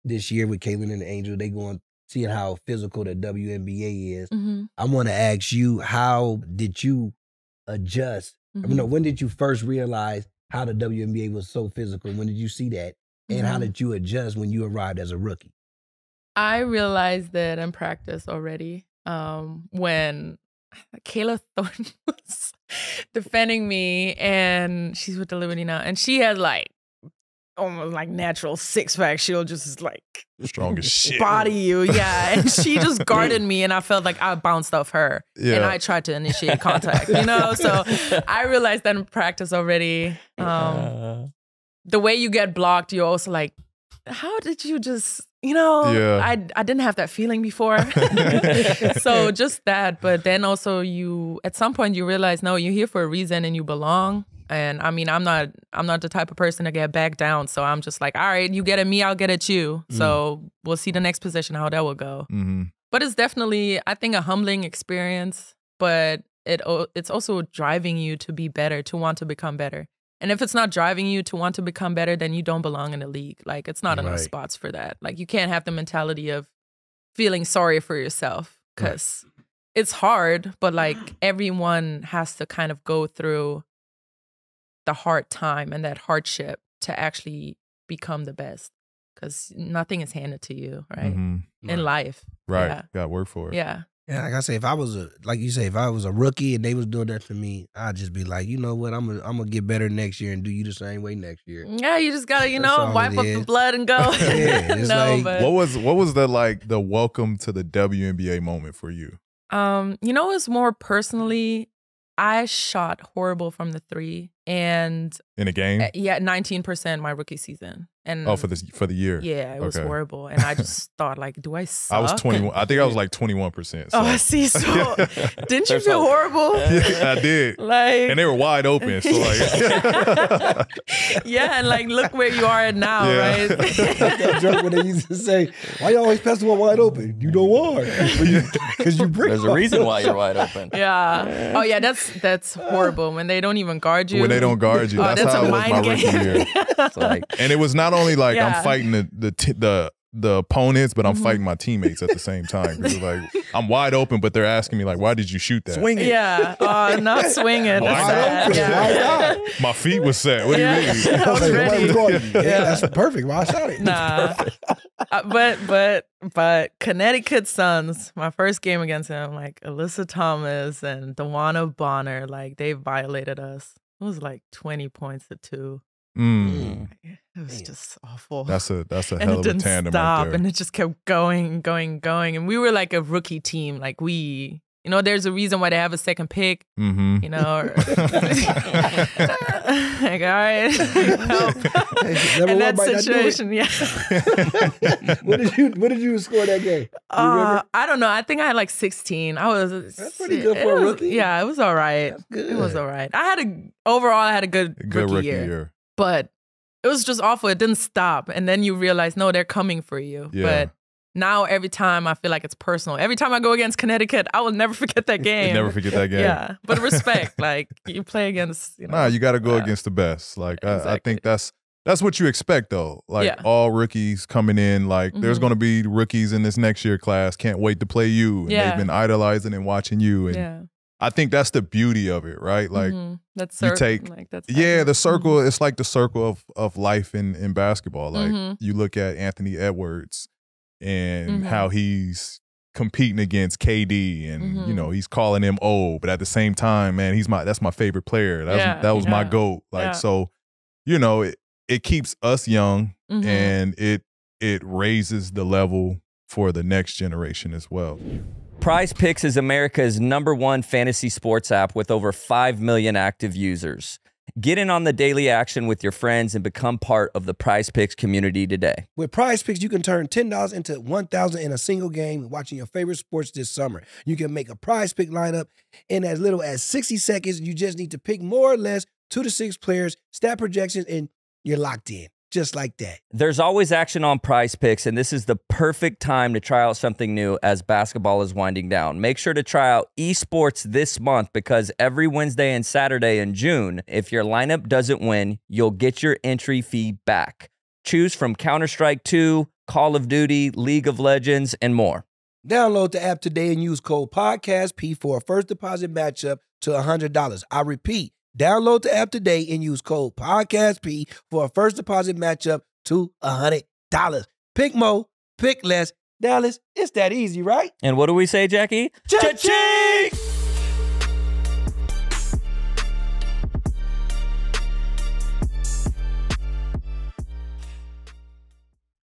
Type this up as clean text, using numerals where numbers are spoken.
this year with Caitlin and the Angel. They going seeing how physical the WNBA is. I want to ask you, how did you adjust? I mean, when did you first realize how the WNBA was so physical? When did you see that? And how did you adjust when you arrived as a rookie? I realized that in practice already. When Kayla Thornton was defending me, and she's with the Liberty now, and she has like almost like natural six-pack. She'll just like strong as shit body you, yeah. And she just guarded me, and I felt like I bounced off her, and I tried to initiate contact, you know. So I realized that in practice already. The way you get blocked, you're also like, how did you just, you know? I didn't have that feeling before. So just that, but then also you at some point you realize, no, you're here for a reason and you belong. And I mean, I'm not the type of person to get back down. So I'm just like, all right, you get at me, I'll get at you. So we'll see the next position, how that will go. But it's definitely, I think, a humbling experience, but it's also driving you to be better, to want to become better. And if it's not driving you to want to become better, then you don't belong in the league. Like, it's not enough spots for that. Like, you can't have the mentality of feeling sorry for yourself, because it's hard, but like everyone has to kind of go through the hard time and that hardship to actually become the best, because nothing is handed to you, right? In life. Gotta work for it. Yeah, like I say, if I was like you say, if I was a rookie and they was doing that to me, I'd just be like, you know what, I'm gonna get better next year and do you the same way next year. Yeah, you just gotta, you know, wipe up the blood and go. What was the like the welcome to the WNBA moment for you? You know, it's more personally, I shot horrible from the three, and in a game, 19% my rookie season. And for the year, yeah, it was horrible, and I just thought, like, do I suck? I was 21. I think I was like 21%. So. Oh, see, so didn't you feel horrible? Yeah, I did. Like, and they were wide open, so like, yeah, and like, look where you are now, right? That joke when they used to say, "Why you always pass the one wide open?" You know why? Because you break. There's a reason why you're wide open. Yeah. Oh yeah, that's horrible when they don't even guard you. When they don't guard you, that's how it was my rookie year. Like, and it was not only like I'm fighting the opponents, but I'm fighting my teammates at the same time. Like, I'm wide open, but they're asking me like, "Why did you shoot that?" Swing it. Yeah, not swing it. Why not? My feet was set. What do you mean? I was ready. Yeah, that's perfect. Why I shot it? Nah, but Connecticut Suns, my first game against them, like Alyssa Thomas and Dewana Bonner, like they violated us. It was like 20 points to 2. It was just awful. That's a hell of a tandem right there. And it just kept going. And we were like a rookie team. Like you know, there's a reason why they have a second pick. You know, like, all right, in that situation, What did you score that game? I don't know. I think I had like 16. That's pretty good for a rookie. Yeah, it was all right. That's good. It was all right. I had a good rookie year. But it was just awful. It didn't stop. And then you realize, no, they're coming for you. Yeah. But now every time I feel like it's personal. Every time I go against Connecticut, I will never forget that game. Never forget that game. Yeah. But respect, like you play against, you know. Nah, you got to go against the best. Like exactly. I think that's what you expect though. Like all rookies coming in, like there's going to be rookies in this next year class. Can't wait to play you. And they've been idolizing and watching you. And I think that's the beauty of it, right? Like that's you take, like that's the circle. It's like the circle of life in basketball. Like you look at Anthony Edwards and how he's competing against KD, and you know he's calling him old, but at the same time, man, that's my favorite player. That was my GOAT. Like so, you know, it keeps us young, and it raises the level for the next generation as well. Prize Picks is America's #1 fantasy sports app with over 5 million active users. Get in on the daily action with your friends and become part of the Prize Picks community today. With Prize Picks, you can turn $10 into $1,000 in a single game watching your favorite sports this summer. You can make a Prize Pick lineup in as little as 60 seconds. You just need to pick more or less 2 to 6 players, stat projections, and you're locked in. Just like that. There's always action on Prize Picks, and this is the perfect time to try out something new as basketball is winding down. Make sure to try out esports this month, because every Wednesday and Saturday in June, if your lineup doesn't win, you'll get your entry fee back. Choose from Counter-Strike 2, Call of Duty, League of Legends, and more. Download the app today and use code PODCASTP for a first deposit matchup to $100. I repeat, download the app today and use code PODCASTP for a first deposit matchup to $100. Pick more, pick less. Dallas, it's that easy, right? And what do we say, Jackie? Cha-ching!